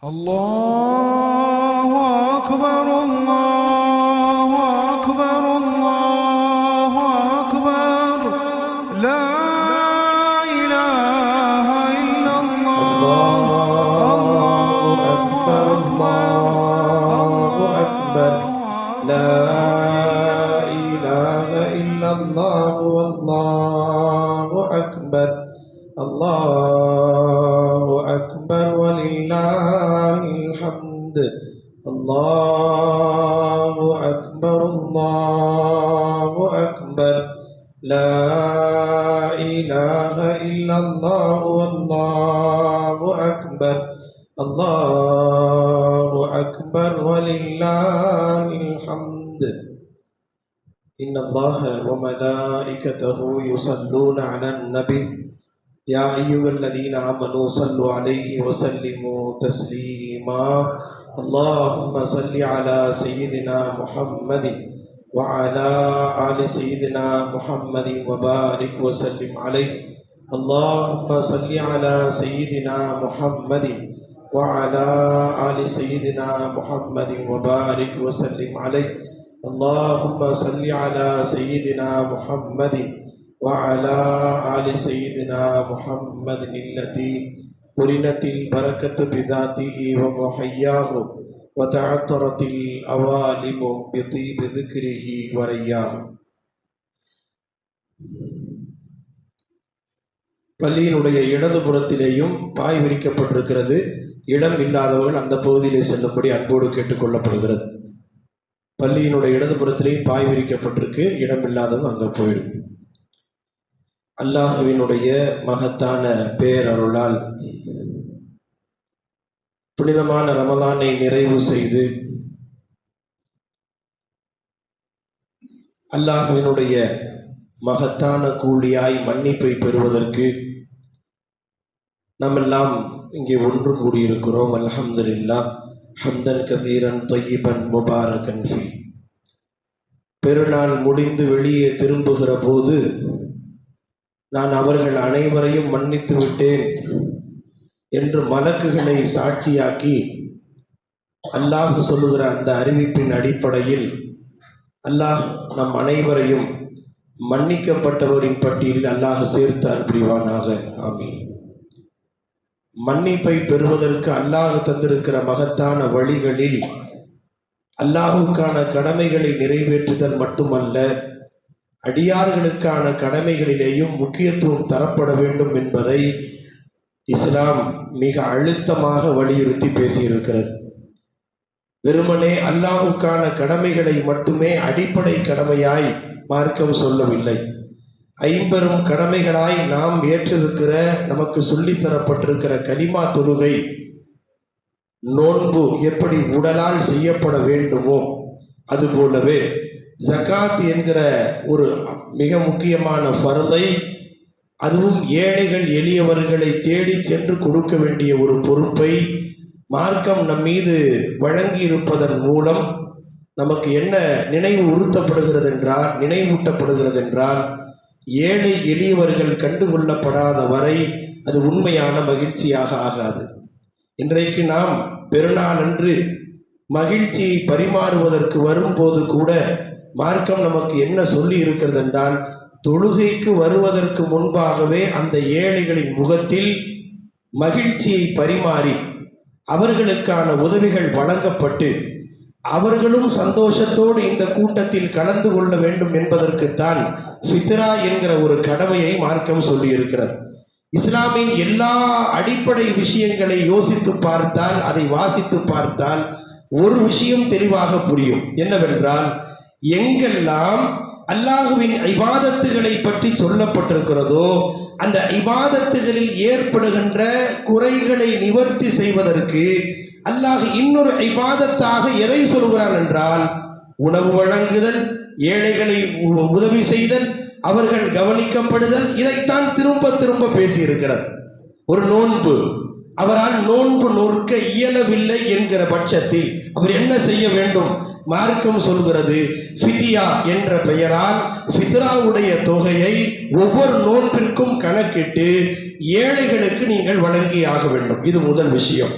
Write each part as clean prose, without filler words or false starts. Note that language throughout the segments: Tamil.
الله أكبر الله أكبر الله أكبر لا إله إلا الله الله أكبر الله أكبر لا إله إلا الله والله أكبر الله أكبر ولله الحمد الله أكبر الله أكبر لا إله إلا الله والله أكبر الله أكبر ولله الحمد إن الله وملائكته يصلون على النبي يا أيها الذين آمنوا صلوا عليه وسلموا تسليما اللهم صل على سيدنا محمد وعلى آل سيدنا محمد وبارك وسلم عليه اللهم صل على سيدنا محمد وعلى آل سيدنا محمد وبارك وسلم عليه اللهم صل على سيدنا محمد وعلى آل سيدنا محمد الذي قرنت البركة بذاته ومحياه وتعطرت الأوالم بطيب ذكره ورياه. பள்ளியினுடைய இடதுபுறத்திலேயும் பாய் விரிக்கப்பட்டிருக்கிறது. இடம் இல்லாதவர்கள் அந்த பகுதியிலே செல்லும்படி அன்போடு கேட்டுக்கொள்ளப்படுகிறது. பள்ளியினுடைய இடதுபுறத்திலேயும் பாய் விரிக்கப்பட்டிருக்கு. இடம் இல்லாதவங்க அங்கே போயிடுது. அல்லாஹ்வினுடைய மகத்தான பேரருளால் புனிதமான ரமலானை நிறைவு செய்து அல்லாஹ்வினுடைய மகத்தான கூலியாய் மன்னிப்பை பெறுவதற்கு நம்மெல்லாம் இங்கே ஒன்று கூடியிருக்கிறோம். அல்ஹம்துலில்லாஹ் ஹம்தன் கதீரன் தொய்யிபன் முபாரகன் ஃபீ. பெருநாள் முடிந்து வெளியே திரும்புகிற போது நான் அவர்கள் அனைவரையும் மன்னித்து விட்டேன் என்று மலக்குகளை சாட்சியாக்கி அல்லாஹ் சொல்லுகிற அந்த அறிவிப்பின் அடிப்படையில் அல்லாஹ் நம் அனைவரையும் மன்னிக்கப்பட்டவரின் பட்டியலில் அல்லாஹ் சேர்த்தார் புரிவானாக. ஆமீன். மன்னிப்பை பெறுவதற்கு அல்லாஹ் தந்திருக்கிற மகத்தான வழிகளில் அல்லாஹுக்கான கடமைகளை நிறைவேற்றுதல் மட்டுமல்ல, அடியார்களுக்கான கடமைகளிலேயும் முக்கியத்துவம் தரப்பட வேண்டும் என்பதை இஸ்லாம் மிக அழுத்தமாக வலியுறுத்தி பேசியிருக்கிறது. வெறுமனே அல்லாஹுக்கான கடமைகளை மட்டுமே அடிப்படை கடமையாய் மார்க்கம் சொல்லவில்லை. ஐம்பெரும் கடமைகளாய் நாம் ஏற்றிருக்கிற, நமக்கு சொல்லித்தரப்பட்டிருக்கிற கலிமா தொழுகை, நோன்பு எப்படி உடலால் செய்யப்பட வேண்டுமோ அதுபோலவே ஜகாத் என்கிற ஒரு மிக முக்கியமான ஃபர்தை, அதுவும் ஏழைகள் எளியவர்களை தேடி சென்று கொடுக்க வேண்டிய ஒரு பொறுப்பை மார்க்கம் நம் மீது வழங்கி இருப்பதன் மூலம் நமக்கு என்ன நினைவூட்டப்படுகிறது என்றால் ஏழை எளியவர்கள் கண்டுகொள்ளப்படாத வரை அது உண்மையான மகிழ்ச்சியாக ஆகாது. இன்றைக்கு நாம் பெருநாள் அன்று மகிழ்ச்சியை பரிமாறுவதற்கு வரும்போது கூட மார்க்கம் நமக்கு என்ன சொல்லி இருக்கிறது என்றால், தொழுகைக்கு வருவதற்கு முன்பாகவே அந்த ஏழைகளின் முகத்தில் மகிழ்ச்சியை பரிமாறி அவர்களுக்கான உதவிகள் வழங்கப்பட்டு அவர்களும் சந்தோஷத்தோடு இந்த கூட்டத்தில் கலந்து கொள்ள வேண்டும் என்பதற்குத்தான் ஃபித்ரா என்கிற ஒரு கடமையை மார்க்கம் சொல்லி இருக்கிறது. இஸ்லாமின் எல்லா அடிப்படை விஷயங்களை யோசித்து பார்த்தால், அதை வாசித்து பார்த்தால் ஒரு விஷயம் தெளிவாக புரியும். என்னவென்றால், எங்கெல்லாம் அல்லாஹுவின் இபாதத்துகளை பற்றி சொல்லப்பட்டிருக்கிறதோ அந்த இபாதத்துகளில் ஏற்படுகின்ற குறைகளை நிவர்த்தி செய்வதற்கு அல்லாஹ் இன்னொரு இபாதத்தாக எதை சொல்கிறான் என்றால், உணவு வழங்குதல், ஏழைகளை உதவி செய்தல், அவர்கள் கவனிக்கப்படுதல், இதைத்தான் திரும்ப திரும்ப பேசியிருக்கிறது. ஒரு நோன்பு, அவரால் நோன்பு நோற்க இயலவில்லை என்கிற பட்சத்தில் அவர் என்ன செய்ய வேண்டும்? மார்க்கம் சொல்கிறது, ஃபிதியா என்ற பெயரால் ஃபித்ராவுடைய தொகையை ஒவ்வொரு நோன்பிற்கும் கணக்கிட்டு ஏழைகளுக்கு நீங்கள் வழங்கி ஆக வேண்டும். இது முதல் விஷயம்.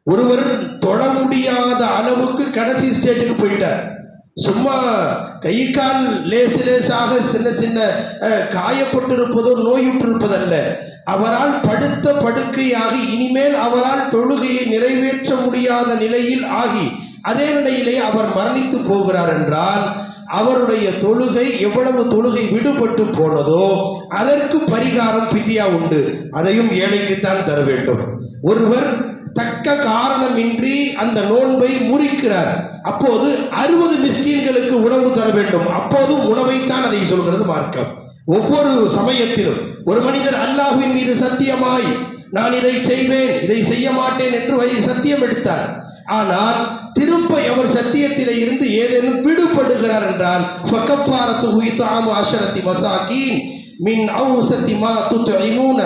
ஒருவர் தொழ முடியாத அளவுக்கு கடைசி ஸ்டேஜுக்கு போயிட்டார். சும்மா கை கால் லேசாக சின்ன சின்ன காயப்பட்டிருப்பதோ நோயுற்றிருப்பதல்ல, அவரால் படுத்த படுக்கையாகி இனிமேல் அவரால் தொழுகையை நிறைவேற்ற முடியாத நிலையில் ஆகி அதே நிலையிலே அவர் மரணித்து போகிறார் என்றால் அவருடைய தொழுகை எவ்வளவு தொழுகை விடுபட்டு போனதோ அதற்கு பரிகாரம் ஃபித்யா உண்டு. அதையும் ஏழைக்குத்தான் தர வேண்டும். ஒருவர் தக்க காரணமின்றி அந்த நோன்பை முறிக்கிறார், அப்போது 60 மிஸ்கீன்களுக்கு உணவு தர வேண்டும். அப்போதும் உணவைத்தான் அதை சொல்கிறது மார்க்கம். ஒவ்வொரு சமயத்திலும் ஒரு மனிதர் அல்லாஹ்வின் மீது சத்தியமாய் நான் இதை செய்வேன் இதை செய்ய மாட்டேன் என்று சத்தியம் எடுத்தார். ஆனால் திரும்ப அவர் சத்தியத்திலே இருந்து ஏதேனும் விடுபடுகிறார் என்றால் ஃபகஃபாரத்துஹு இத்ஆமு 10 மசாகீன் மின் அவ்ஸதி மா துத்இமூன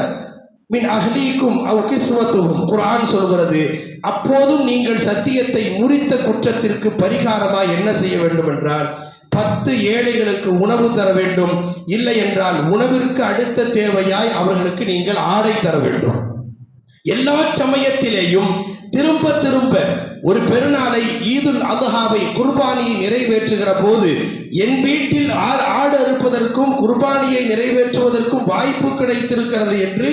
மின் அஹ்லீக்கும் அவ் கிஸ்வத்துஹும். குர்ஆன் சொல்கிறது, அப்போதும் நீங்கள் சத்தியத்தை முறித்த குற்றத்திற்கு பரிகாரமாய் என்ன செய்ய வேண்டும் என்றால் 10 ஏழைகளுக்கு உணவு தர வேண்டும். இல்லை என்றால் உணவிற்கு அடுத்த தேவையாய் அவர்களுக்கு நீங்கள் ஆடை தர வேண்டும். எல்லா சமயத்திலேயும் திரும்ப திரும்ப ஒரு பெருநாளை ஈதுல் அத்ஹாவை குர்பானியை நிறைவேற்றுகிற போது என் வீட்டில் ஆடு அறுப்பதற்கும் குர்பானியை நிறைவேற்றுவதற்கும் வாய்ப்பு கிடைத்திருக்கிறது என்று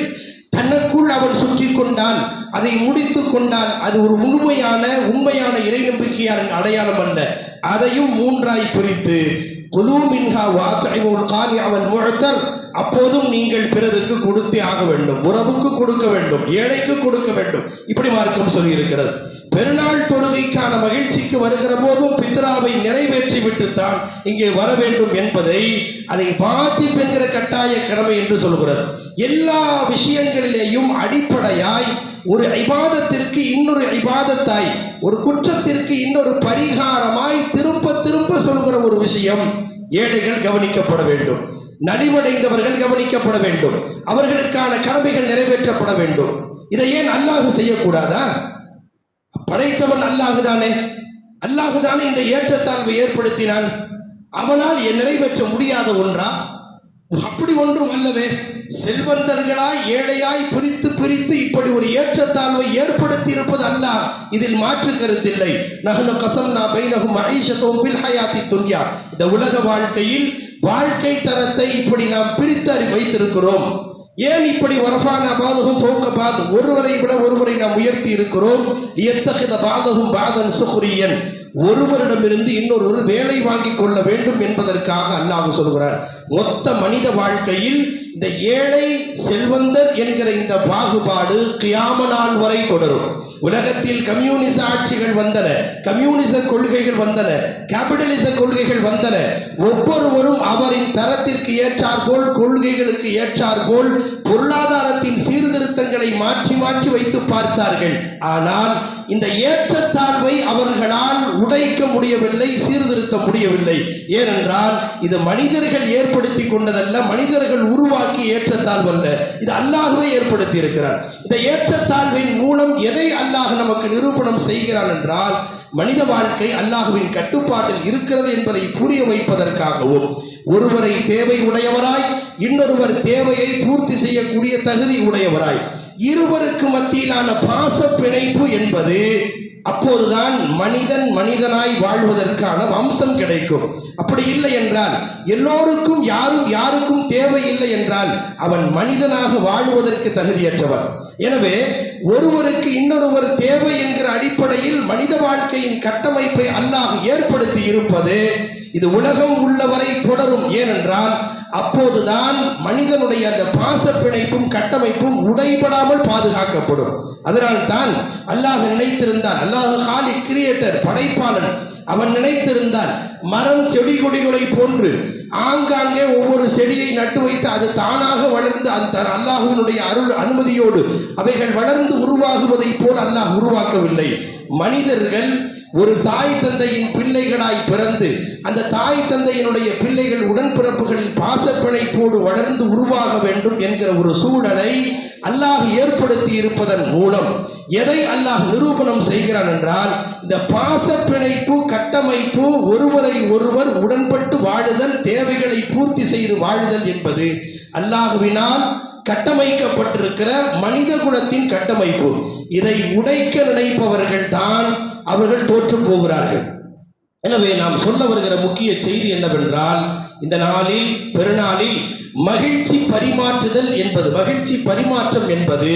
தனக்குள் அவன் சுற்றி கொண்டால், அதை முடித்து கொண்டால் அது ஒரு உண்மையான இறை நம்பிக்கையாரின் அடையாளம் அல்ல. அதையும் 3ஆய் பிரித்து குலூ மின்ஹா வஅத்இமுல் கானி வல் முஅ்தர், அப்போதும் நீங்கள் பிறருக்கு கொடுத்தே ஆக வேண்டும். உறவுக்கு கொடுக்க வேண்டும், ஏழைக்கு கொடுக்க வேண்டும். இப்படி மார்க்கம் சொல்லி இருக்கிறது. பெருநாள் தொழுகைக்கான மகிழ்ச்சிக்கு வருகிற போதும் பித்ராவை நிறைவேற்றி விட்டுத்தான் இங்கே வர வேண்டும் என்பதை அதை வாஜிப் என்கிற கட்டாய கடமை என்று சொல்கிறது. எல்லா விஷயங்களிலேயும் அடிப்படையாய் ஒரு இபாதத்திற்கு இன்னொரு இபாதத்தாய், ஒரு குற்றத்திற்கு இன்னொரு பரிகாரமாய் திரும்ப திரும்ப சொல்கிற ஒரு விஷயம், ஏழைகள் கவனிக்கப்பட வேண்டும், நலிவடைந்தவர்கள் கவனிக்கப்பட வேண்டும், அவர்களுக்கான கடமைகள் நிறைவேற்றப்பட வேண்டும். இதை ஏன் அல்லாஹ் செய்யக்கூடாதா? படைத்தவன் அல்லாஹுதானே, அல்லாஹுதானே இந்த ஏற்றத்தாழ்வை ஏற்படுத்தினான். அவனால் நிறைவேற்ற முடியாத ஒன்றா? அப்படி ஒன்றும் அல்லவே. செல்வந்தர்களாய் ஏழையாய் பிரித்து பிரித்து இப்படி ஒரு ஏற்றத்தாழ்வை ஏற்படுத்தி இருப்பது அல்லாஹ், இதில் மாற்று கருத்தில்லை. நஹ்னு கஸம்னா பைனஹும் மஈஷத்துஹும் ஃபில் ஹயாத்தி துன்யா, இந்த உலக வாழ்க்கையில் வாழ்க்கை தரத்தை இப்படி நாம் பிரித்து வைத்திருக்கிறோம். ஏன் இப்படி வரஃபானா பாதுகும் ஃபௌக பாத், ஒருவரை விட ஒருவரை நாம் உயர்த்தி இருக்கிறோம். லியத்தகித பாதுகும் பாதன் சுக்ரியன், ஒருவரிடமிருந்து இன்னொரு வேலை வாங்கி கொள்ள வேண்டும் என்பதற்காக அல்லாஹ் சொல்கிறார். மொத்த மனித வாழ்க்கையில் இந்த ஏழை செல்வந்தர் என்கிற இந்த பாகுபாடு கியாம நாள் வரை தொடரும். உலகத்தில் கம்யூனிச ஆட்சிகள் வந்தன, கம்யூனிச கொள்கைகள் வந்தன, கேபிட்டலிச கொள்கைகள் வந்தன. ஒவ்வொருவரும் அவரின் தரத்திற்கு ஏற்றாற்போல், கொள்கைகளுக்கு ஏற்றாற்போல் பொருளாதாரத்தின் சீர்திருத்தங்களை மாற்றி மாற்றி வைத்து பார்த்தார்கள். ஆனால் இந்த ஏற்றத்தாழ்வை அவர்களால் உடைக்க முடியவில்லை, சீர்திருத்த முடியவில்லை. ஏனென்றால் இது மனிதர்கள் ஏற்படுத்தி கொண்டதல்ல, மனிதர்கள் உருவாக்கி ஏற்றத்தாழ்வு அல்ல, இது அல்லாஹ்வே ஏற்படுத்தி இருக்கிறார். இந்த ஏற்றத்தாழ்வின் மூலம் எதை அல்லாஹ் நமக்கு நிரூபணம் செய்கிறான் என்றால், மனித வாழ்க்கை அல்லாஹ்வின் கட்டுப்பாட்டில் இருக்கிறது என்பதை புரிய வைப்பதற்காகவும், ஒருவரை தேவை உடையவராய் இன்னொருவர் தேவையை பூர்த்தி செய்யக்கூடிய தகுதி உடையவராய் இருவருக்கு மத்தியிலான பாச பிணைப்பு என்பது, அப்போதுதான் மனிதன் மனிதனாய் வாழ்வதற்கான வம்சம் கிடைக்கும். அப்படி இல்லை என்றால், எல்லோருக்கும் யாருக்கும் தேவை இல்லை என்றால் அவன் மனிதனாக வாழ்வதற்கு தகுதியற்றவன். எனவே ஒருவருக்கு இன்னொருவர் தேவை என்கிற அடிப்படையில் மனித வாழ்க்கையின் கட்டமைப்பை அல்லாஹ் ஏற்படுத்தி இருப்பது இது உலகம் உள்ளவரை தொடரும். ஏனென்றால் அப்போதுதான் மனிதனுடைய அந்த பாச பிணைப்பும் கட்டமைப்பும் உடைபடாமல் பாதுகாக்கப்படும். அதனால் தான் அல்லாஹ் நினைத்திருந்தால், அல்லாஹ் காலிக், கிரியேட்டர், படைப்பாளன், அவன் நினைத்திருந்தால் மரம் செடி கொடிகளை போன்று ஆங்காங்கே ஒவ்வொரு செடியை நட்டு வைத்து அது தானாக வளர்ந்து அந்த அல்லாஹ்வினுடைய அருள் அனுமதியோடு அவைகள் வளர்ந்து உருவாகுவதை போல் அல்லாஹ் உருவாக்கவில்லை. மனிதர்கள் ஒரு தாய் தந்தையின் பிள்ளைகளாய் பிறந்து அந்த தாய் தந்தையினுடைய பிள்ளைகள் உடன்பிறப்புகளின் பாசப்பிணைப்போடு வளர்ந்து உருவாக வேண்டும் என்கிற ஒரு சூழலை அல்லாஹ் ஏற்படுத்தி இருப்பதன் மூலம் எதை அல்லாஹ் நிரூபணம் செய்கிறான் என்றால், இந்த பாசப்பிணைப்பு கட்டமைப்பு, ஒருவரை ஒருவர் உடன்பட்டு வாழுதல், தேவைகளை பூர்த்தி செய்து வாழுதல் என்பது அல்லாஹ்வினால் கட்டமைக்கப்பட்டிருக்கிற மனித குலத்தின் கட்டமைப்பு. இதை உடைக்க நினைப்பவர்கள் தான் அவர்கள் தோற்று போகிறார்கள். எனவே நாம் சொல்ல வருகிற முக்கிய செய்தி என்னவென்றால், இந்த நாளில் பெருநாளில் மகிழ்ச்சி பரிமாற்றுதல் என்பது, மகிழ்ச்சி பரிமாற்றம் என்பது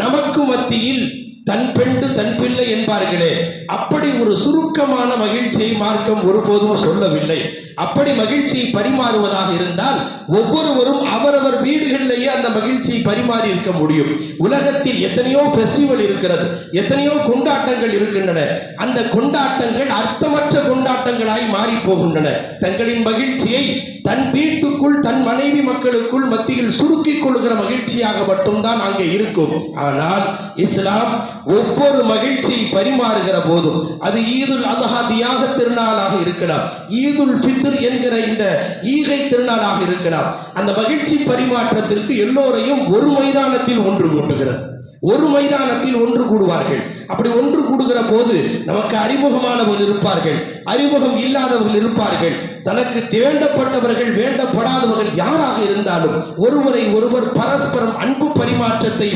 நமக்கு மத்தியில் தன் பெண்டு தன் பிள்ளை என்பார்களே, அப்படி ஒரு சுருக்கமான மகிழ்ச்சியை மார்க்கம் ஒருபோதும் சொல்லவில்லை. அப்படி மகிழ்ச்சியை பரிமாறுவதாக இருந்தால் ஒவ்வொருவரும் அவரவர் வீடுகளிலேயே அந்த மகிழ்ச்சியை பரிமாறி இருக்க முடியும். உலகத்தில் எத்தனையோ ஃபெஸ்டிவல் இருக்கிறது, எத்தனையோ கொண்டாட்டங்கள் இருக்கின்றன. அந்த கொண்டாட்டங்கள் அர்த்தமற்ற கொண்டாட்டங்களாய் மாறி போகின்றன. தங்களின் மகிழ்ச்சியை தன் வீட்டுக்குள் தன் மனைவி மக்களுக்குள் மத்தியில் சுருக்கிக் கொள்கிற மகிழ்ச்சியாக மட்டும்தான் அங்கே இருக்கும். ஆனால் இஸ்லாம் ஒவ்வொரு மகிழ்ச்சியை பரிமாறுகிற போதும், அது ஈதுல் அத்ஹா தியாக திருநாளாக இருக்கலாம், ஈதுல் ஃபித்ர் என்கிற இந்த ஈகை திருநாளாக இருக்கலாம், அந்த மகிழ்ச்சி பரிமாற்றத்திற்கு எல்லோரையும் ஒரு மைதானத்தில் ஒன்று கூட்டுகிறது. ஒரு மைதானத்தில் ஒன்று கூடுவார்கள். அப்படி ஒன்று கூடுகிற போது நமக்கு அறிமுகமானவர்கள் இருப்பார்கள், அறிமுகம் இல்லாதவர்கள் இருப்பார்கள், தனக்கு வேண்டப்பட்டவர்கள் வேண்டப்படாதவர்கள் யாராக இருந்தாலும் ஒருவரை ஒருவர் பரஸ்பரம் அன்பு பரிமாற்றத்தை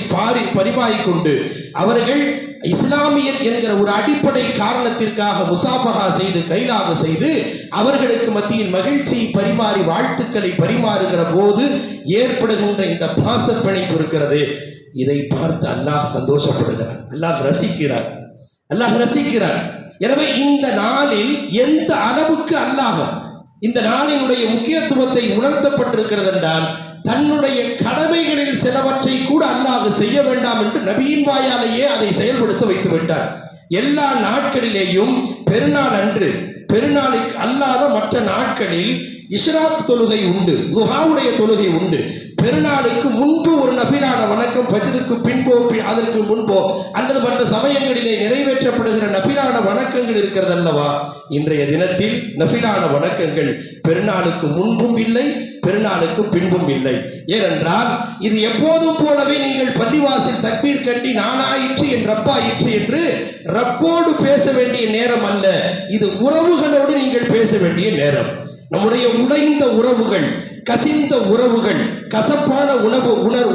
பரிமாறிக்கொண்டு அவர்கள் இஸ்லாமியர் என்கிற ஒரு அடிப்படை காரணத்திற்காக முசாபஹா செய்து கைலாக செய்து அவர்களுக்கு மத்தியில் மகிழ்ச்சியை பரிமாறி வாழ்த்துக்களை பரிமாறுகிற போது ஏற்படுகின்ற இந்த பாச பிணைப்பு இருக்கிறது. இதை பார்த்து அல்லாஹ் சந்தோஷப்படுகிறார், அல்லாஹ் ரசிக்கிறார், அல்லாஹ் ரசிக்கிறார். எனவே இந்த நாளில் எந்த அளவுக்கு அல்லாஹ் இந்த நாளினுடைய முக்கியத்துவத்தை உணர்த்தப்பட்டிருக்கிறது என்றால், தன்னுடைய கடமைகளில் சிலவற்றை கூட அல்லாஹ் செய்ய வேண்டாம் என்று நபியின் வாயாலேயே அதை செயல்படுத்த வைத்து விட்டார். எல்லா நாட்களிலேயும் பெருநாள் அன்று, பெருநாளுக்கு அல்லாத மற்ற நாட்களில் இஷ்ராக் தொழுகை உண்டு, துஹாவுடைய தொழுகை உண்டு. பெருநாளுக்கு முன்பு ஒரு நஃபிலான வணக்கம், ஃபஜ்ருக்கு பின்போ அதற்கு முன்போ அல்லது மற்ற சமயங்களிலே நிறைவேற்றப்படுகிற நஃபிலான வணக்கங்கள் இருக்கிறது அல்லவா. இன்றைய தினத்தில் நஃபிலான வணக்கங்கள் பெருநாளுக்கு முன்பும் இல்லை, பெருநாளுக்கு பின்பும் இல்லை. ஏனென்றால் இது எப்போதும் போலவே நீங்கள் பள்ளிவாசல் தக்பீர் கட்டி நானாயிற்று என் ரப்பாயிற்று என்று ரப்போடு பேச வேண்டிய நேரம் அல்ல. இது உறவுகளோடு நீங்கள் பேச வேண்டிய நேரம். நம்முடைய உடைந்த உறவுகள், கசிந்த உறவுகள், கசப்பான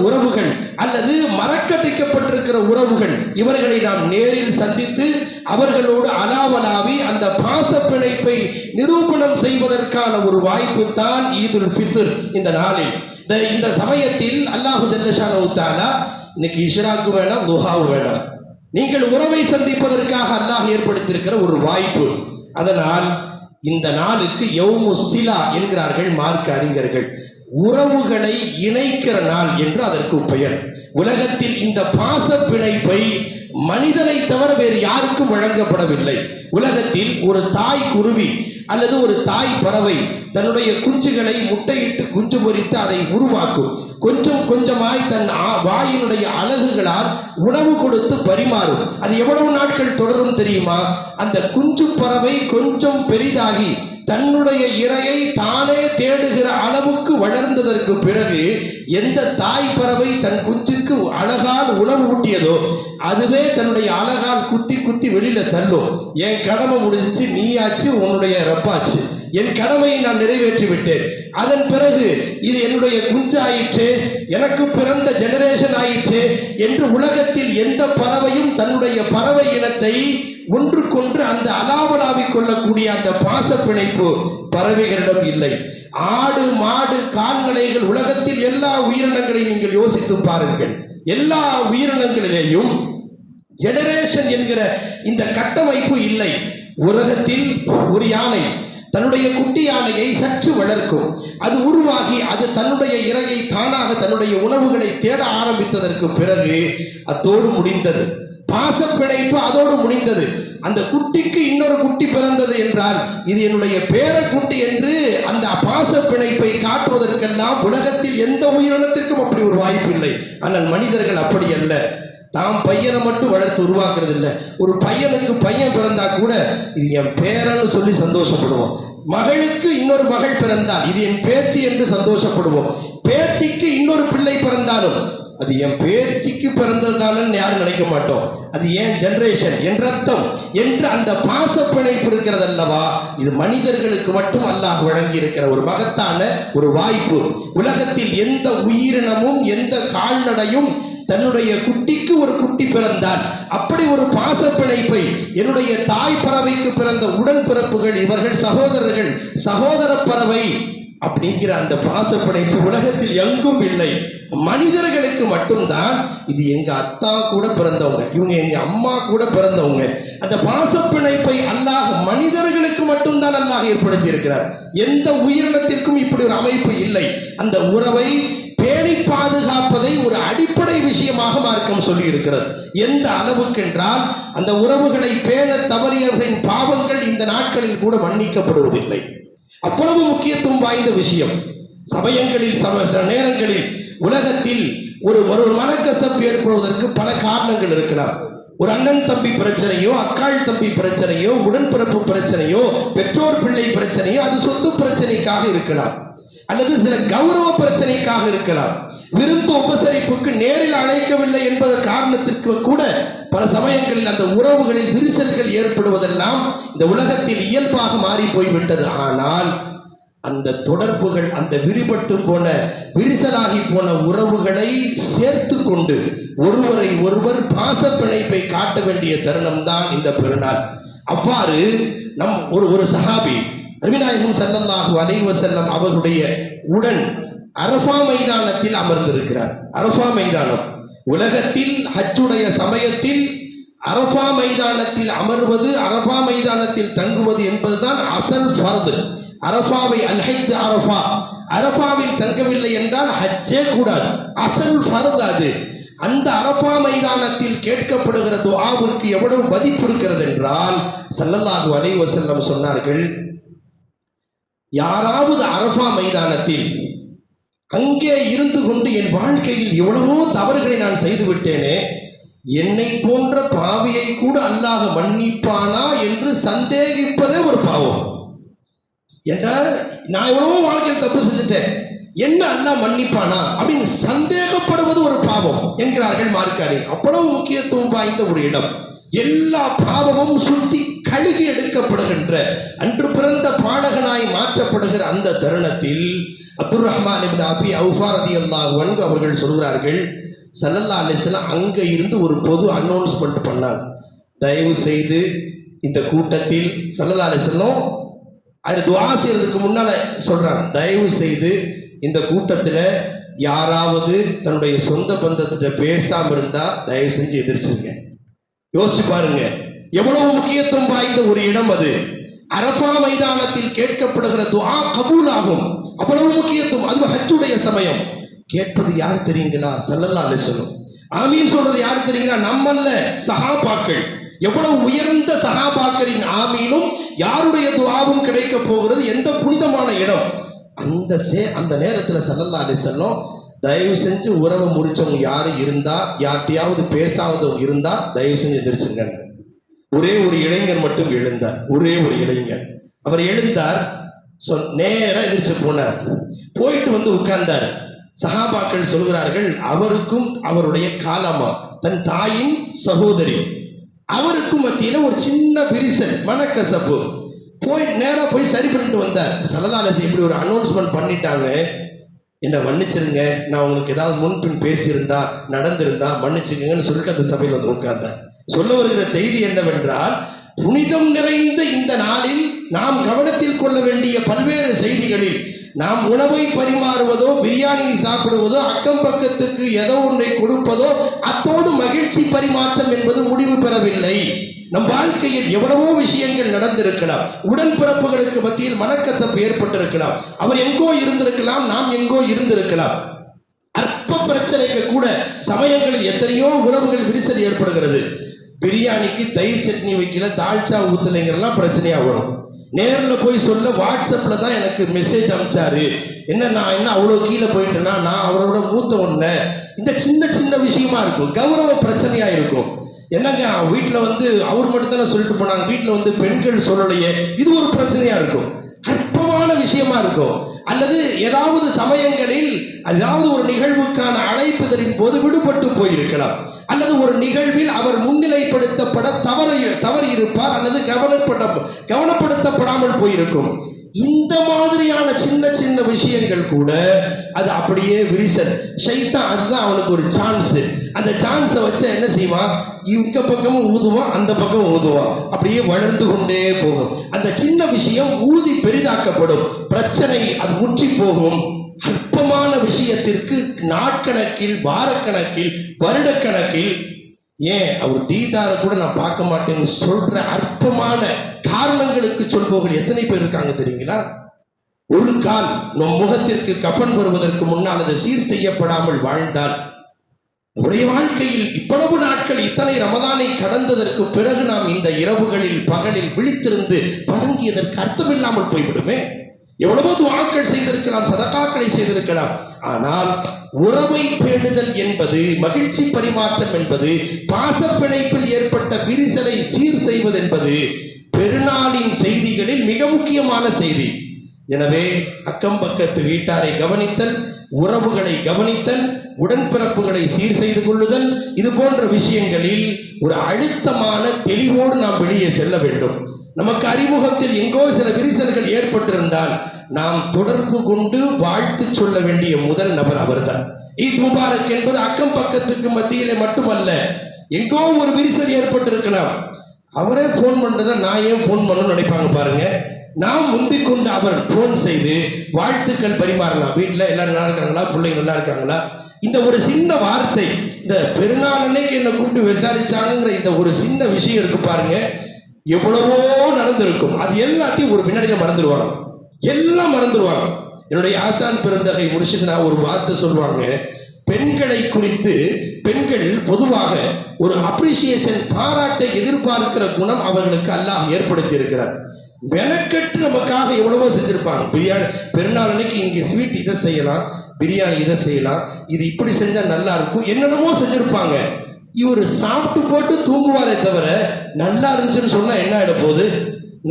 உறவுகள் அல்லது மறக்கடிக்கப்பட்டிருக்கிற உறவுகள், இவர்களை நாம் நேரில் சந்தித்து அவர்களோடு அலாவலாவி அந்த பாச பிணைப்பை நிரூபணம் செய்வதற்கான ஒரு வாய்ப்பு தான் ஈதுல் ஃபித்ர். இந்த நாளில் இந்த சமயத்தில் அல்லாஹு ஜல்லஷானஹு தஆலா இன்னைக்கு இஷ்ராக்கு வேணாம், துஹாவு வேணாம், நீங்கள் உறவை சந்திப்பதற்காக அல்லாஹ் ஏற்படுத்தியிருக்கிற ஒரு வாய்ப்பு. அதனால் இந்த நாளுக்கு யௌமு சிலா என்கிறார்கள் மார்க்க அறிஞர்கள். உறவுகளை இணைக்கிற நாள் என்று அதற்கு பெயர். உலகத்தில் இந்த பாச பிணைப்பை மனிதனை தவிர வேறு யாருக்கும் வழங்கப்படவில்லை. உலகத்தில் ஒரு தாய் குருவி அல்லது ஒரு தாய் பறவை தன்னுடைய குஞ்சுகளை முட்டையிட்டு குஞ்சு பொரித்து அதை உருவாக்கும். கொஞ்சம் கொஞ்சமாய் தன் வாயினுடைய அலகுகளால் உணவு கொடுத்து பரிமாறும். அது எவ்வளவு நாட்கள் தொடரும் தெரியுமா? அந்த குஞ்சு பறவை கொஞ்சம் பெரிதாகி தன்னுடைய இரையை தானே தேடுகிற அளவுக்கு வளர்ந்ததற்கு பிறகு எந்த தாய் பறவை தன் குஞ்சுக்கு அழகால் உணவு ஊட்டியதோ அதுவே தன்னுடைய அழகால் குத்தி குத்தி வெளியில தள்ளும். என் கடமை முடிஞ்சிச்சு, நீயாச்சு, உன்னுடைய ரப்பாச்சு, என் கடமையை நான் நிறைவேற்றி விட்டேன், அதன் பிறகு இது என்னுடைய குஞ்சு ஆயிற்று, எனக்கு பிறந்த ஜெனரேஷன் ஆயிற்று என்று உலகத்தில் எந்த பறவையும் தன்னுடைய பறவை இனத்தை ஒன்றுக்கொன்று அந்த அலாவலாவிக் கொள்ளக்கூடிய அந்த பாச பிணைப்பு பறவைகளிடம் இல்லை. ஆடு, மாடு, கால்நடைகள், உலகத்தில் எல்லா உயிரினங்களையும் நீங்கள் யோசித்து பாருங்கள். எல்லா உயிரினங்களிலேயும் ஜெனரேஷன் என்கிற இந்த கட்டமைப்பு இல்லை. உலகத்தில் ஒரு யானை தன்னுடைய குட்டி யானையை சற்று வளர்க்கும். அது உருவாகி அது தன்னுடைய இரையை தானாக தன்னுடைய உணவுகளை தேட ஆரம்பித்ததற்கு பிறகு அதோடு முடிந்தது. பாச பிணைப்பு அதோடு முடிந்தது. அந்த குட்டிக்கு இன்னொரு குட்டி பிறந்தது என்றால் இது என்னுடைய பேரக்குட்டி என்று அந்த பாச பிணைப்பை காட்டுவதற்கெல்லாம் உலகத்தில் எந்த உயிரினத்திற்கும் அப்படி ஒரு வாய்ப்பு இல்லை. ஆனால் மனிதர்கள் அப்படி அல்ல. தாம் பையனை மட்டும் வளர்த்து உருவாக்குறது இல்லை. ஒரு பையனுக்கு பையன் பிறந்தா கூட இது என் பேரன்னு சொல்லி சந்தோஷப்படுவோம். மகளுக்கு இன்னொரு மகள் பிறந்தால் இது என் பேத்தி என்று சந்தோஷப்படுவோம். பேத்திக்கு இன்னொரு பிள்ளை பிறந்தாலும் அது என் பேத்திக்கு பிறந்ததுதானன்னு யாரும் நினைக்க மாட்டோம். அது ஏன் ஜெனரேஷன், என் ரத்தம் என்று அந்த பாச பிணைப்பு இருக்கிறது அல்லவா, இது மனிதர்களுக்கு மட்டும் அல்லாஹ் வழங்கி இருக்கிற ஒரு மகத்தான ஒரு வாய்ப்பு. உலகத்தில் எந்த உயிரினமும் எந்த கால்நடையும் தன்னுடைய குட்டிக்கு ஒரு குட்டி பிறந்தால் அப்படி ஒரு பாச பிணைப்பை என்னுடைய தாய் பறவைக்கு பிறந்த உடன்பிறப்புகள், இவர்கள் சகோதரர்கள், சகோதர பறவை அப்படிங்கிற அந்த பாசப்பிணைப்பு உலகத்தில் எங்கும் இல்லை, மனிதர்களுக்கு மட்டும்தான். இது எங்க அத்தா கூட பிறந்தவங்க, இவங்க எங்க அம்மா கூட பிறந்தவங்க. அந்த பாசப்பிணைப்பை அல்லாஹ் மனிதர்களுக்கு மட்டும்தான் அல்லாஹ் ஏற்படுத்தி இருக்கிறார். எந்த உயிரினத்திற்கும் இப்படி ஒரு அமைப்பு இல்லை. அந்த உறவை பேணி பாதுகாப்பதை ஒரு அடிப்படை விஷயமாக மார்க்கம் சொல்லி இருக்கிறது. எந்த அளவுக்கு என்றால் அந்த உறவுகளை பேண தவறியவர்களின் பாவங்கள் இந்த நாட்களில் கூட மன்னிக்கப்படுவதில்லை. அவ்வளவு முக்கியத்துவம் வாய்ந்த விஷயம். சமயங்களில் சில நேரங்களில் உலகத்தில் ஒரு மனக்கசப்பு ஏற்படுவதற்கு பல காரணங்கள் இருக்கலாம். ஒரு அண்ணன் தம்பி பிரச்சனையோ, அக்காள் தம்பி பிரச்சனையோ, உடன்பிறப்பு பிரச்சனையோ, பெற்றோர் பிள்ளை பிரச்சனையோ, அது சொத்து பிரச்சனைக்காக இருக்கலாம், அல்லது சில கௌரவ பிரச்சனைக்காக இருக்கலாம். விருந்து உபசரிப்புக்கு நேரில் அழைக்கவில்லை என்பது காரணத்திற்கு கூட பல சமயங்களில் அந்த உறவுகளில் விரிசல்கள் ஏற்படுவதெல்லாம் இந்த உலகத்தில் இயல்பாக மாறி போய்விட்டது. ஆனால் அந்த தொடர்புகள், அந்த விரிபட்டு போன விரிசலாகி போன உறவுகளை சேர்த்து கொண்டு ஒருவரை ஒருவர் பாச பிணைப்பை காட்ட வேண்டிய தருணம் தான் இந்த பெருநாள். அவ்வாறு நம் ஒரு சஹாபி நபிநாயகம் ஸல்லல்லாஹு அலைஹி வஸல்லம் அவர்களுடைய உடன் அரஃபா மைதானத்தில் அமர்ந்திருக்கிறார். அரஃபா மைதானம் உலகத்தில் ஹஜ்ஜுடைய சமயத்தில் அரஃபா மைதானத்தில் அமர்வது, அரஃபா மைதானத்தில் தங்குவது என்பதுதான் அசல் ஃபர்து. அரஃபாவை அல் ஹஜ் அரஃபா, அரஃபாவில் தங்கவில்லை என்றால் ஹஜ்ஜே கூடாது. அசல் ஃபர்து அது. அந்த அரஃபா மைதானத்தில் கேட்கப்படுகிற துஆவிற்கு எவ்வளவு மதிப்பு இருக்கிறது என்றால் ஸல்லல்லாஹு அலைஹி வஸல்லம் சொன்னார்கள், யாராவது அரஃபா மைதானத்தில் அங்கே இருந்து கொண்டு என் வாழ்க்கையில் எவ்வளவோ தவறுகளை நான் செய்து விட்டேனே, என்னை போன்ற பாவியை கூட அல்லாஹ் மன்னிப்பானா என்று சந்தேகிப்பதே ஒரு பாவம். ஏன்னா நான் எவ்வளவோ வாழ்க்கையில் தப்பு செஞ்சுட்டேன், என்ன அல்லாஹ் மன்னிப்பானா அப்படின்னு சந்தேகப்படுவது ஒரு பாவம் என்கிறார்கள் மார்க்காரி. அவ்வளவு முக்கியத்துவம் வாய்ந்த ஒரு இடம். எல்லா பாவமும் சுத்தி கழுகி எடுக்கப்படுகின்ற, அன்று பிறந்த பாடகனாய் மாற்றப்படுகிற அந்த தருணத்தில் அப்துர் ரஹ்மான் இப்னு அபி அவுஃபா ரலியல்லாஹு அன்ஹு அவர்கள் சொல்கிறார்கள், ஸல்லல்லாஹு அலைஹி வஸல்லம் அங்க இருந்து ஒரு பொது அனௌன்ஸ்மெண்ட் பண்ணார். தயவு செய்து இந்த கூட்டத்தில் ஸல்லல்லாஹு அலைஹி வஸல்லம் அது துஆ செய்யறதுக்கு முன்னால சொல்றாங்க, தயவு செய்து இந்த கூட்டத்தில் யாராவது தன்னுடைய சொந்த பந்தத்திட்ட பேசாம இருந்தா தயவு செஞ்சு எதிர்ச்சுங்க. யோசிச்சு பாருங்க எவ்வளவு முக்கியத்துவம் வாய்ந்த ஒரு இடம் அது. அரஃபா மைதானத்தில் கேட்கப்படுகிற துஆ கபூல் ஆகும். அவ்வளவு முக்கியத்துவம். அது ஹஜ்ஜுடைய சமயம். கேட்பது யார் தெரியுங்களா? ஸல்லல்லாஹு அலைஹி வஸல்லம். ஆமீன் சொல்றது யார் தெரியுங்களா? நம்மல்ல, சஹாபாக்கள். எவ்வளவு உயர்ந்த சஹாபாக்களின் ஆமீனும் யாருடைய துஆவும் கிடைக்க போகிறது. எந்த புனிதமான இடம். அந்த நேரத்தில் ஸல்லல்லாஹு அலைஹி வஸல்லம், தயவு செஞ்சு உறவை முடிச்சவங்க யாரும் இருந்தா, யார்கிட்டையாவது பேசாதவங்க இருந்தா தயவு செஞ்சு எதிர்ச்சுங்க. ஒரே ஒரு இளைஞர் மட்டும் எழுந்தார். ஒரே ஒரு இளைஞர். அவர் எழுந்தார், நேரா எதிர்த்து போனார். போயிட்டு வந்து உட்கார்ந்தார். சஹாபாக்கள் சொல்கிறார்கள், அவருக்கும் அவருடைய காலமா, தன் தாயின் சகோதரி, அவருக்கும் மத்தியில ஒரு சின்ன விரிசல், மனக்கசப்பு. நேரா போய் சரி பண்ணிட்டு வந்தார். ஸல்லல்லாஹு அலைஹி வஸல்லம் இப்படி ஒரு அனௌன்ஸ்மெண்ட் பண்ணிட்டாங்க, என்ன மன்னிச்சிருங்க, நான் உங்களுக்கு ஏதாவது முன்பின் பேசியிருந்தா நடந்திருந்தா மன்னிச்சுக்கங்கன்னு சொல்லிட்டு அந்த சபையில் வந்து உட்கார்ந்தார். சொல்ல வருகிற செய்தி என்னவென்றால், புனிதம் நிறைந்த இந்த நாளில் நாம் கவனத்தில் கொள்ள வேண்டிய பல்வேறு செய்திகளில் நாம் உணவை பரிமாறுவதோ, பிரியாணியை சாப்பிடுவதோ, அக்கம் பக்கத்துக்கு ஏதோ ஒன்றை கொடுப்பதோ, அத்தோடு மகிழ்ச்சி பரிமாற்றம் என்பது முடிவு பெறவில்லை. நம் வாழ்க்கையில் எவ்வளவோ விஷயங்கள் நடந்திருக்கலாம். உடன்பிறப்புகளுக்கு மத்தியில் மனக்கசப்பு ஏற்பட்டிருக்கலாம். அவர் எங்கோ இருந்திருக்கலாம், நாம் எங்கோ இருந்திருக்கலாம். அற்ப பிரச்சனைக்கு கூட சமயங்களில் எத்தனையோ உறவுகள் விரிசல் ஏற்படுகிறது. பிரியாணிக்கு தயிர் சட்னி வைக்கல, தால்ச்சா ஊத்தலைங்கிறலாம் பிரச்சனையா வரும். நேரில் போய் சொல்ல, வாட்ஸ்அப்ல தான் எனக்கு மெசேஜ் அனுப்பிச்சாரு, நான் என்ன அவ்வளோ கீழே போயிட்டேன்னா, நான் அவரோட மூத்த ஒண்ணு. இந்த சின்ன சின்ன விஷயமா இருக்கும், கௌரவ பிரச்சனையா இருக்கும். என்னங்க வீட்டில் வந்து அவர் மட்டும் தானே சொல்லிட்டு போனாங்க, வீட்டில் வந்து பெண்கள் சொல்லலையே, இது ஒரு பிரச்சனையா இருக்கும். அற்பமான விஷயமா இருக்கும். அல்லது ஏதாவது சமயங்களில் ஏதாவது ஒரு நிகழ்வுக்கான அழைப்புதலின் போது விடுபட்டு போயிருக்கலாம், அல்லது ஒரு நிகழ்வில் அவர் முன்னிலைப்படுத்தப்பட தவறி இருப்பார், அல்லது கவனப்படுத்தப்படாமல் போயிருக்கும். இந்த மாதிரியான சின்ன சின்ன விஷயங்கள் கூட அது அப்படியே விரிசல். ஷைத்தான் அதுதான் அவனுக்கு ஒரு சான்ஸ். அந்த சான்ஸை வச்சு என்ன செய்வான், இங்க பக்கமும் ஊதுவான், அந்த பக்கம் ஊதுவான், அப்படியே வளர்ந்து கொண்டே போகும். அந்த சின்ன விஷயம் ஊதி பெரிதாக்கப்படும், பிரச்சனை அது முற்றி போகும். அற்பமான விஷயத்திற்கு நாட்கணக்கில், வாரக்கணக்கில், வருடக்கணக்கில், ஏன் அவர் தீதார கூட நான் பார்க்க மாட்டேன்னு சொல்ற அற்பமான காரணங்களுக்கு சொல்பவர்கள் எத்தனை பேர் இருக்காங்க தெரியுங்களா? ஒரு கால் நம் முகத்திற்கு கஃன் வருவதற்கு முன்னால் அது சீர் செய்யப்படாமல் வாழ்ந்தால், நம்முடைய வாழ்க்கையில் இவ்வளவு நாட்கள் இத்தனை ரமதானை கடந்ததற்கு பிறகு நாம் இந்த இரவுகளில் பகலில் விழித்திருந்து வணங்கியதற்கு அர்த்தமில்லாமல் போய்விடுமே. எவ்வளவோ துஆக்கள் செய்திருக்கலாம், சதகாக்களை செய்திருக்கலாம், ஆனால் உறவை பேணுதல் என்பது, மகிழ்ச்சி பரிமாற்றம் என்பது, பாசப்பிணைப்பில் ஏற்பட்ட விரிசலை சீர் செய்வது என்பது பெருநாளின் செய்திகளில் மிக முக்கியமான செய்தி. எனவே அக்கம் பக்கத்து வீட்டாரை கவனித்தல், உறவுகளை கவனித்தல், உடன்பிறப்புகளை சீர் செய்து கொள்ளுதல், இது போன்ற விஷயங்களில் ஒரு அழுத்தமான தெளிவோடு நாம் வெளியே செல்ல வேண்டும். நமக்கு அறிமுகத்தில் எங்கோ சில விரிசல்கள் ஏற்பட்டிருந்தால் நாம் தொடர்பு கொண்டு வாழ்த்து சொல்ல வேண்டிய முதல் நபர் அவர்தான். ஈத் முபாரக் என்பது அக்கம் பக்கத்துக்கு மத்தியிலே மட்டுமல்ல, எங்கோ ஒரு விரிசல் ஏற்பட்டிருக்கலாம், அவரே போன் பண்றத நான் ஏன் போன் பண்ணணும்னு நினைப்பாங்க பாருங்க. நாம் முந்திக் கொண்டு அவர் போன் செய்து வாழ்த்துக்கள் பரிமாறலாம். வீட்டுல எல்லாரும் நல்லா இருக்காங்களா, பிள்ளைங்க நல்லா இருக்காங்களா, இந்த ஒரு சின்ன வார்த்தை, இந்த பெருநாள் அன்னைக்கு என்னை கூப்பிட்டு விசாரிச்சாங்கிற இந்த ஒரு சின்ன விஷயம் இருக்கு பாருங்க, எவ்வளவோ நடந்திருக்கும். அது எல்லாத்தையும் ஒரு வினாடியில மறந்துடுவாங்க, எல்லாம் மறந்துடுவாங்க. என்னுடைய ஆசான் பெருந்தகை முடிச்சுட்டு நான் ஒரு வார்த்தை சொல்லுவாங்க, பெண்களை குறித்து பெண்கள் பொதுவாக ஒரு அப்ரிசியேஷன், பாராட்டை எதிர்பார்க்கிற குணம் அவர்களுக்கு அல்லாஹ் ஏற்படுத்தி இருக்கிறார். மெனக்கட்டு நமக்காக எவ்வளவோ செஞ்சிருப்பாங்க. பிரியாணி பெருநாள் அன்னைக்கு இங்க ஸ்வீட் இதை செய்யலாம், பிரியாணி இதை செய்யலாம், இது இப்படி செஞ்சா நல்லா இருக்கும், என்னென்னமோ செஞ்சிருப்பாங்க. இவர் சாப்பிட்டு போட்டு தூங்குவாரே தவிர நல்லா இருந்துச்சுன்னு சொன்னா என்ன ஆயிட போகுது,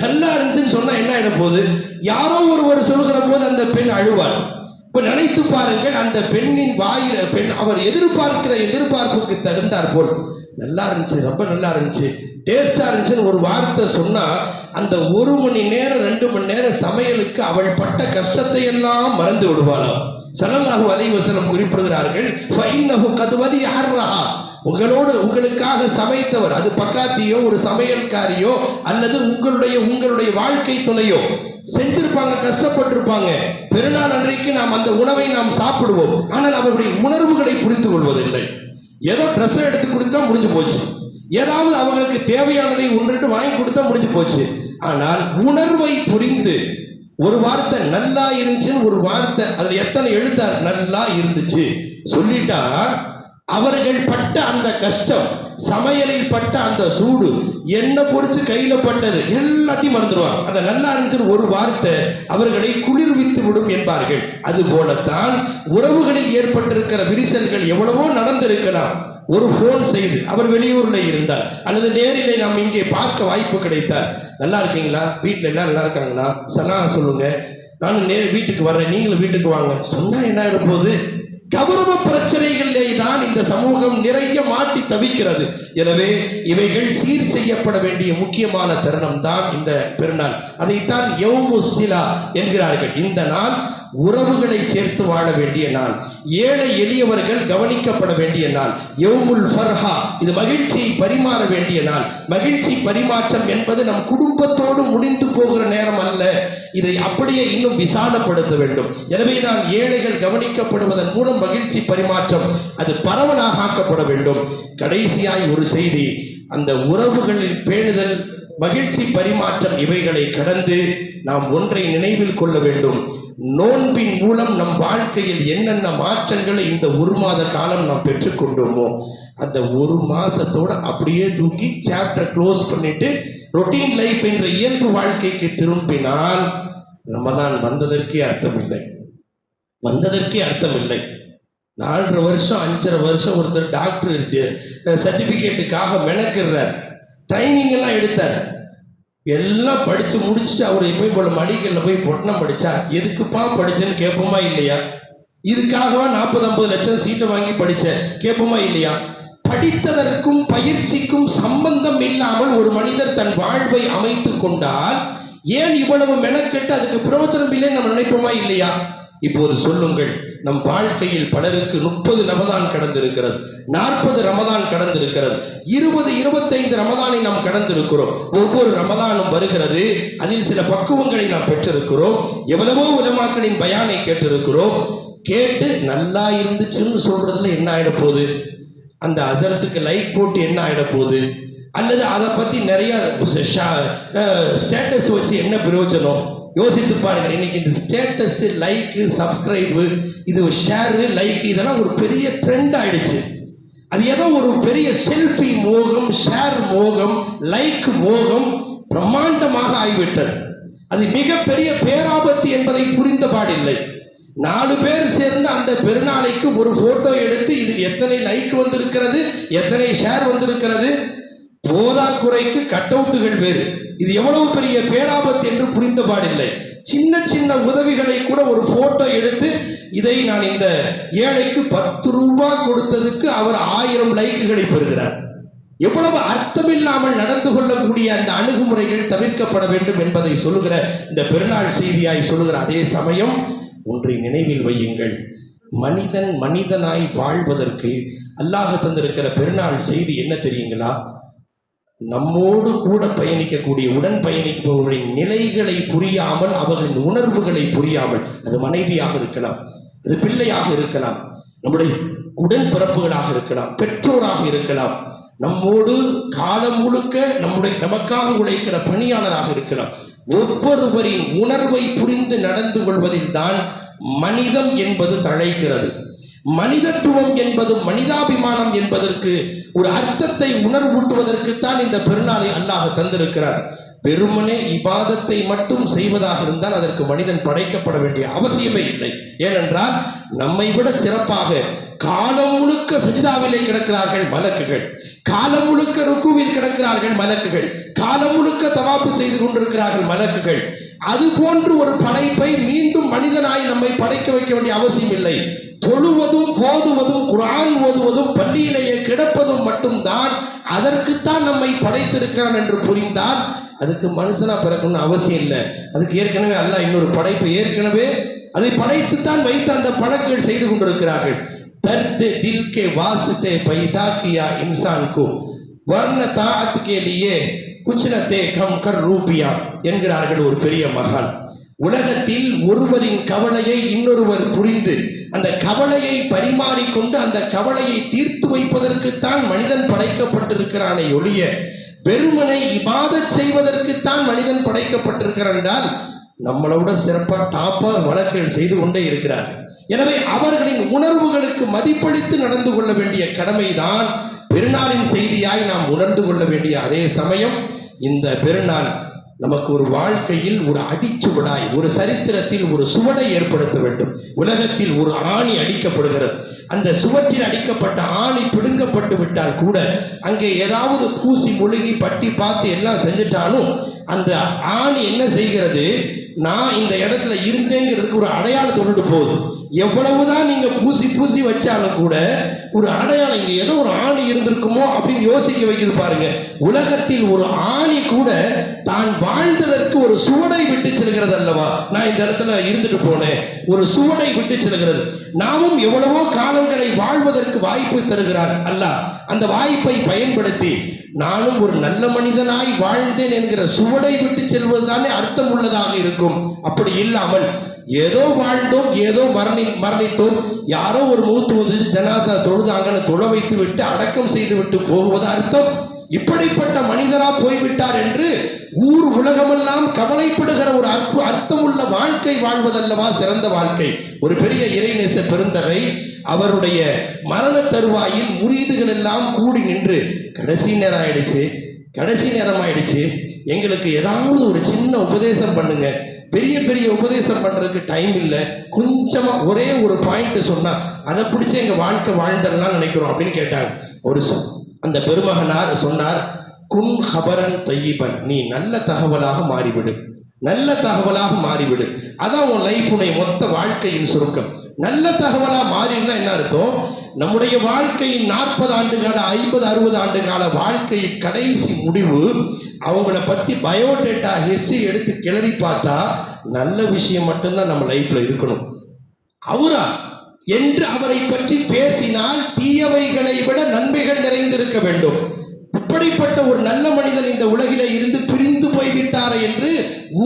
நல்லா இருந்துச்சுன்னு சொன்னா என்ன ஆயிட போகுது, யாரோ ஒருவர் சொல்லுகிற போது அந்த பெண் அழுவார். இப்ப நினைத்து பாருங்கள், அந்த பெண்ணின் வாயில பெண் அவர் எதிர்பார்க்கிற எதிர்பார்ப்புக்கு தகுந்தார் போல் நல்லா இருந்துச்சு, ரொம்ப நல்லா இருந்துச்சு, டேஸ்டா இருந்துச்சுன்னு ஒரு வார்த்தை சொன்னா அந்த 1 மணி நேரம் 2 மணி நேரம் சமையலுக்கு அவள் பட்ட கஷ்டத்தை எல்லாம் மறந்து விடுவாளாம். ஸல்லல்லாஹு அலைஹி வஸல்லம் குறிப்பிடுகிறார்கள், ஃபஇன்னஹு கத் வதியஹர்ரஹா, உங்களுக்காக சமைத்தவர், அது பக்காத்தியோ ஒரு சமையல்காரியோ அல்லது உங்களுடைய வாழ்க்கை துணையோ செஞ்சிருப்பாங்க, கஷ்டப்பட்டிருப்பாங்க. பெருநாள் அன்றைக்கு நாம் அந்த உணவை நாம் சாப்பிடுவோம், ஆனால் அவருடைய உணர்வுகளை புரிந்து கொள்வதில்லை. ஏதோ ட்ரெஸ் எடுத்து கொடுத்தா முடிஞ்சு போச்சு, ஏதாவது அவங்களுக்கு தேவையானதை ஒன்று வாங்கி கொடுத்தா முடிஞ்சு போச்சு. ஆனால் உணர்வை புரிந்து ஒரு வார்த்தை நல்லா இருந்துச்சுன்னு ஒரு வார்த்தை, அதுல எத்தனை எழுத்தார் நல்லா இருந்துச்சு சொல்லிட்டா, அவர்கள் பட்ட அந்த கஷ்டம், சமையலில் பட்ட அந்த சூடு, என்ன பொறிச்சு கையில பட்டது எல்லாத்தையும் மறந்துடுவாங்க. அந்த நல்லா இருந்துச்சு ஒரு வார்த்தை அவர்களை குளிர்வித்து விடும் என்பார்கள். அது போலத்தான் உறவுகளில் ஏற்பட்டிருக்கிற விரிசல்கள் எவ்வளவோ நடந்திருக்கலாம். ஒரு போன் செய்து, அவர் வெளியூர்ல இருந்தார் அல்லது நேரிலே நாம் இங்கே பார்க்க வாய்ப்பு கிடைத்தார், நல்லா இருக்கீங்களா, வீட்டுல எல்லாம் நல்லா இருக்காங்களா, சலாம் சொல்லுங்க, நானும் வீட்டுக்கு வர்றேன், நீங்களும் வீட்டுக்கு வாங்க சொன்னா என்ன ஆயிட போகுது? கௌரவ பிரச்சனைகளிலே தான் இந்த சமூகம் நிறைய மாட்டி தவிக்கிறது. எனவே இவைகள் சீர் செய்யப்பட வேண்டிய முக்கியமான தருணம் தான் இந்த பெருநாள். அதைத்தான் யௌமுஸ் ஸிலா என்கிறார்கள். இந்த நாள் உறவுகளை சேர்த்து வாழ வேண்டிய நாள், ஏழை எளியவர்கள் கவனிக்கப்பட வேண்டிய நாள். யௌமுல் ஃபர்ஹா, இது மகிழ்ச்சியை பரிமாற வேண்டிய நாள். மகிழ்ச்சி பரிமாற்றம் என்பது நம் குடும்பத்தோடு முடிந்து போகிற நேரம் அல்ல, இதை அப்படியே இன்னும் விசாலப்படுத்த வேண்டும். எனவே தான் ஏழைகள் கவனிக்கப்படுவதன் மூலம் மகிழ்ச்சி பரிமாற்றம் அது பரவலாக ஆக்கப்பட வேண்டும். கடைசியாய் ஒரு செய்தி, அந்த உறவுகளில் பேணுதல், மகிழ்ச்சி பரிமாற்றம், இவைகளை கடந்து நாம் ஒன்றை நினைவில் கொள்ள வேண்டும். நோன்பின் மூலம் நம் வாழ்க்கையில் என்னென்ன மாற்றங்களை இந்த 1 மாத காலம் நாம் பெற்றுக்கொண்டோமோ அந்த 1 மாசத்தோட அப்படியே தூக்கி சாப்டர் க்ளோஸ் பண்ணிட்டு ரொட்டீன் லைஃப் என்ற இயல்பு வாழ்க்கைக்கு திரும்பினால் ரமதான் வந்ததற்கே அர்த்தமில்லை, வந்ததற்கே அர்த்தமில்லை. 4.5 வருஷம் 5.5 வருஷம் ஒருத்தர் டாக்டர் சர்டிபிகேட்டுக்காக மெனக்கிறார், ட்ரைனிங் எல்லாம் எடுத்தார், எல்லாம் படிச்சு முடிச்சுட்டு அவர் எப்பயும் போல மடிக்கல்ல போய் பொட்டணம் படிச்சா எதுக்குப்பா படிச்சேன்னு கேட்போமா இல்லையா? இதுக்காகவா 40-50 லட்சம் சீட்டை வாங்கி படிச்ச கேட்போமா இல்லையா? படித்ததற்கும் பயிற்சிக்கும் சம்பந்தம் இல்லாமல் ஒரு மனிதர் தன் வாழ்வை அமைத்துக் கொண்டால் ஏன் இவ்வளவு மெனக்கெட்டு அதுக்கு பிரயோஜனம் இல்லைன்னு நம்ம நினைப்போமா இல்லையா? இப்போது சொல்லுங்கள், நம் வாழ்க்கையில் பலருக்கு 30 ரமதான் கடந்திருக்கிறது, 40 ரமதான் கடந்திருக்கிறது, 20-25 ரமதானை நாம் கடந்திருக்கிறோம். ஒவ்வொரு ரமதானும் வருகிறது, அதில் சில பக்குவங்களை நாம் பெற்றிருக்கிறோம். எவ்வளவோ உலமாக்களின் பயானை கேட்டிருக்கிறோம். கேட்டு நல்லா இருந்துச்சுன்னு சொல்றதுல என்ன ஆயிட போகுது? அந்த அசரத்துக்கு லைக் போட்டு என்ன ஆயிட போகுது? அல்லது அதை பத்தி நிறைய ஸ்டேட்டஸ் வச்சு என்ன பிரயோஜனம்? யோசித்து பாருங்கள். இன்னைக்கு இந்த ஸ்டேட்டஸ், லைக், சப்ஸ்கிரைபு, இது ஷேரு, லைக் இதெல்லாம் ஒரு பெரிய ட்ரெண்ட் ஆயிடுச்சு. அது ஏதோ ஒரு பெரிய செல்ஃபி மோகம், ஷேர் மோகம், லைக் மோகம் பிரம்மாண்டமாக ஆகிவிட்டது. அது மிகப்பெரிய பேராபத்து என்பதை புரிந்த பாடில்லை. 4 பேர் சேர்ந்து அந்த பெருநாளைக்கு ஒரு போட்டோ எடுத்து இது எத்தனை லைக் வந்திருக்கிறது, எத்தனை ஷேர் வந்திருக்கிறது, போதாக்குறைக்கு கட் அவுட்டுகள் வேறு. இது எவ்வளவு பெரிய பேராபத்து என்று புரிந்த பாடில்லை. சின்ன சின்ன உதவிகளை கூட ஒரு போட்டோ எடுத்து இதை நான் இந்த ஏழைக்கு 10 ரூபாய் கொடுத்ததுக்கு அவர் 1000 லைக்குகளை பெறுகிறார். எவ்வளவு அர்த்தமில்லாமல் நடந்து கொள்ளக்கூடிய அந்த அணுகுமுறைகள் தவிர்க்கப்பட வேண்டும் என்பதை சொல்லுகிற இந்த பெருநாள் செய்தியாய் சொல்லுகிற அதே சமயம் ஒன்றை நினைவில் வையுங்கள். மனிதன் மனிதனாய் வாழ்வதற்கு அல்லாஹ் தந்திருக்கிற பெருநாள் செய்தி என்ன தெரியுங்களா? நம்மோடு கூட பயணிக்கக்கூடிய உடன் பயணிப்பவர்களின் நிலைகளை புரியாமல், அவர்களின் உணர்வுகளை புரியாமல், அது மனைவியாக இருக்கலாம், அது பிள்ளையாக இருக்கலாம், நம்முடைய உடன்பிறப்புகளாக இருக்கலாம், பெற்றோராக இருக்கலாம், நம்மோடு காலம் முழுக்க நமக்காக உழைக்கிற பணியாளராக இருக்கலாம். ஒவ்வொருவரின் உணர்வை புரிந்து நடந்து கொள்வதில் தான் மனிதம் என்பது தழைக்கிறது. மனிதத்துவம் என்பது, மனிதாபிமானம் என்பதற்கு ஒரு அர்த்தத்தை உணர்வூட்டுவதற்குத்தான் இந்த பெருநாளை அல்லாஹ் தந்திருக்கிறார். வெறுமனே இபாதத்தை மட்டும் செய்வதாக இருந்தால் அதற்கு மனிதன் படைக்கப்பட வேண்டிய அவசியமே இல்லை. ஏனென்றால் நம்மை விட சிறப்பாக காலம் முழுக்க சஜிதாவிலே கிடக்கிறார்கள் மலக்குகள், காலம் முழுக்க ருக்குவில் கிடக்கிறார்கள் மலக்குகள், காலம் முழுக்க தவாப்பு செய்து கொண்டிருக்கிறார்கள் மலக்குகள். அது போன்று ஒரு படைப்பை மீண்டும் மனிதனாய் நம்மை படைக்க வைக்க வேண்டிய அவசியம் இல்லை. தொழுவதும் போதுவதும் குர்ஆன் ஓதுவதும் பள்ளியிலேயே கிடப்பதும் மட்டும்தான் அதற்குத்தான் நம்மை படைத்திருக்கிறான் என்று புரிந்தால் அதுக்கு மனுஷனா பிறக்கணும்னு அவசியம் இல்லை. அதுக்கு ஏற்கனவே அல்லாஹ் இன்னொரு படைப்பை ஏற்கனவே அதை படைத்துத்தான் வைத்து அந்த பழக்குகள் செய்து கொண்டிருக்கிறார்கள். दर्द दिल के वास्ते पैदा किया इंसान को वरना ताअत के लिए कुछ न दे कम कर रूपिया என்கிறார்கள் ஒரு பெரிய மகான். உலகத்தில் ஒருவரின் கவலையை இன்னொருவர் புரிந்து அந்த கவலையை பரிமாறிக்கொண்டு அந்த கவலையை தீர்த்து வைப்பதற்குத்தான் மனிதன் படைக்கப்பட்டிருக்கிறானே ஒழிய வெறுமனை இபாதத் செய்வதற்குத்தான் மனிதன் படைக்கப்பட்டிருக்கிறான் என்றால் நம்மளோட சிறப்பா டாப்பா வழக்குகள் செய்து கொண்டே இருக்கிறார். எனவே அவர்களின் உணர்வுகளுக்கு மதிப்பளித்து நடந்து கொள்ள வேண்டிய கடமைதான் பெருநாளின் செய்தியாய் நாம் உணர்ந்து கொள்ள வேண்டிய அதே சமயம் இந்த பெருநாள் நமக்கு ஒரு வாழ்க்கையில் ஒரு அடிச்சுவடாய், ஒரு சரித்திரத்தில் ஒரு சுவடை ஏற்படுத்த வேண்டும். உலகத்தில் ஒரு ஆணி அடிக்கப்படுகிறது, அந்த சுவற்றில் அடிக்கப்பட்ட ஆணி பிடுங்கப்பட்டு விட்டால் கூட அங்கே ஏதாவது பூசி முழுகி பட்டி பார்த்து எல்லாம் செஞ்சுட்டாலும் அந்த ஆணி என்ன செய்கிறது, நான் இந்த இடத்துல இருந்தேங்கிறதுக்கு ஒரு அடையாளம் கொண்டு போகுது. எவ்வளவுதான் நீங்க பூசி பூசி வச்சாலும் கூட ஒரு அடையாளம், இங்க ஏதோ ஒரு ஆணி இருந்திருக்குமோ அப்படின்னு யோசிக்க வைக்குது பாருங்க. உலகத்தில் ஒரு ஆணி கூட தான் வாழ்ந்ததற்கு ஒரு சுவடை விட்டு செல்கிறது அல்லவா? நான் இந்த இடத்துல இருந்துட்டு போனேன், ஒரு சுவடை விட்டு செல்கிறது. நாமும் எவ்வளவோ காலங்களை வாழ்வதற்கு வாய்ப்பு தருகிறார் அல்லாஹ். அந்த வாய்ப்பை பயன்படுத்தி நானும் ஒரு நல்ல மனிதனாய் வாழ்ந்தேன் என்கிற சுவடை விட்டு செல்வதுதானே அர்த்தம் உள்ளதாக இருக்கும். அப்படி இல்லாமல் ஏதோ வாழ்ந்தோம், ஏதோ மரணித்தோம், யாரோ ஒரு மூத்து வந்து ஜனாசா தொழுதாங்கன்னு தொழ வைத்து விட்டு அடக்கம் செய்து விட்டு போகுவது அர்த்தம்? இப்படிப்பட்ட மனிதரா போய்விட்டார் என்று ஊர் உலகமெல்லாம் கவலைப்படுகிற ஒரு அர்த்தம் உள்ள வாழ்க்கை வாழ்வதல்லவா சிறந்த வாழ்க்கை. ஒரு பெரிய இறைநேச பெருந்தகை அவருடைய மரண தருவாயில் முரீதுகள் எல்லாம் கூடி நின்று கடைசி நேரம் ஆயிடுச்சு, எங்களுக்கு ஏதாவது ஒரு சின்ன உபதேசம் பண்ணுங்க, பெரிய பெரிய உபதேசம் பண்றதுக்கு டைம் இல்லை, கொஞ்சமா ஒரே ஒரு பாயிண்ட் சொன்னா அதை பிடிச்சி எங்க வாழ்க்கை வாழ்ந்தரலாம் நினைக்கிறோம் அப்படின்னு கேட்டாங்க. அந்த பெருமகனார் சொன்னார், குன் ஹபரன் தையிபன், நீ நல்ல தகவலாக மாறிவிடு, நல்ல தகவலாக மாறிவிடு. அதான் உன் லைஃப், உன்னை மொத்த வாழ்க்கையின் சுருக்கம். நல்ல தகவலா மாறினா என்ன அர்த்தம்? நம்முடைய வாழ்க்கையின் 40 ஆண்டு கால 50 60 ஆண்டு கால வாழ்க்கையின் கடைசி முடிவு, அவங்கள பத்தி பயோடேட்டா ஹிஸ்டரி எடுத்து கிளறி பார்த்தா நல்ல விஷயம் மட்டும்தான் நம்ம லைஃப்ல இருக்கணும். அவரா என்று அவரை பற்றி பேசினால் தீயவைகளை விட நன்மைகள் நிறைந்திருக்க வேண்டும். இப்படிப்பட்ட ஒரு நல்ல மனிதன் இந்த உலகிலே இருந்து பிரிந்து போய்விட்டாரே என்று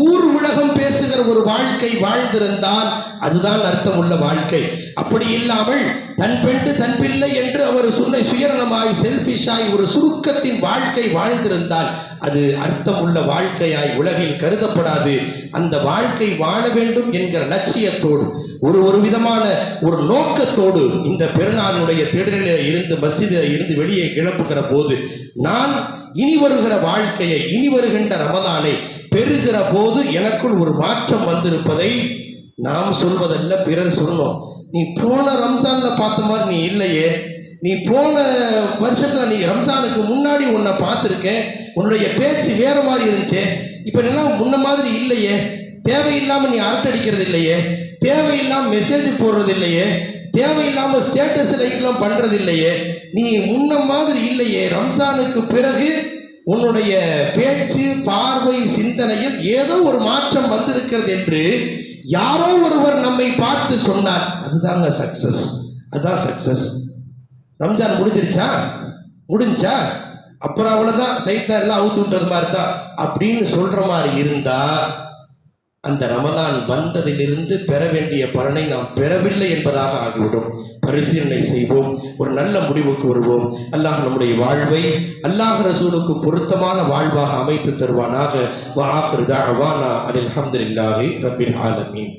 ஊர் உலகம் பேசுகிற ஒரு வாழ்க்கை வாழ்ந்திருந்தால் அதுதான் அர்த்தமுள்ள வாழ்க்கை. அப்படி இல்லாமல் தன் பெண்டு தன் பிள்ளை என்று அவர் சுயநலமாய் செல்பிஷாய் ஒரு சுருக்கத்தின் வாழ்க்கை வாழ்ந்திருந்தால் அது அர்த்தமுள்ள வாழ்க்கையாய் உலகில் கருதப்படாது. அந்த வாழ்க்கை வாழ வேண்டும் என்கிற லட்சியத்தோடு ஒரு விதமான ஒரு நோக்கத்தோடு இந்த பெருநாளுடைய திடலில் இருந்து மஸ்ஜிதில் இருந்து வெளியே கிளம்புகிற போது நான் இனி வருகிற வாழ்க்கையை, இனி வருகின்ற ரமதானை பெறுகிற போது எனக்குள் ஒரு மாற்றம் வந்திருப்பதை நாம் சொல்வதல்ல, பிறர் சொல்லணும். நீ போன ரம்ஜான்ல பார்த்த மாதிரி நீ இல்லையே, நீ போன வருஷத்துல நீ ரம்ஜானுக்கு முன்னாடி உன்னை பார்த்துருக்கேன், உன்னுடைய பேச்சு வேற மாதிரி இருந்துச்சு, இப்ப எல்லாம் முன்ன மாதிரி இல்லையே, தேவையில்லாம நீ அரட்டடிக்கிறது இல்லையே, தேவையில்லாம மெசேஜ் போடுறது இல்லையே, தேவையில்லாம ஸ்டேட்டஸ் லைக்லாம் பண்றது இல்லையே, நீ முன்ன மாதிரி இல்லையே, ரம்ஜானுக்கு பிறகு உன்னுடைய பேச்சு பார்வை சிந்தனையில் ஏதோ ஒரு மாற்றம் வந்திருக்கிறது என்று யாரோ ஒருவர் நம்மை பார்த்து சொன்னார். அதுதாங்க சக்சஸ், அதான் சக்சஸ். ரம்ஜான் முடிஞ்சிருச்சா? முடிஞ்சா அப்புறம் அவ்வளவுதான், சைத்தான் எல்லாம் அவுத்து விட்டது மாதிரி தான் அப்படின்னு சொல்ற மாதிரி இருந்தா அந்த ரமலான் வந்ததிலிருந்து பெற வேண்டிய பலனை நாம் பெறவில்லை என்பதாக ஆகிவிடும். பரிசீலனை செய்வோம், ஒரு நல்ல முடிவுக்கு வருவோம். அல்லாஹ் நம்முடைய வாழ்வை அல்லாஹ் ரசூலுக்கு பொருத்தமான வாழ்வாக அமைத்து தருவானாக. வ ஆகிரு தஅவானா அல்ஹம்துலில்லாஹி ரப்பில் ஆலமீன்.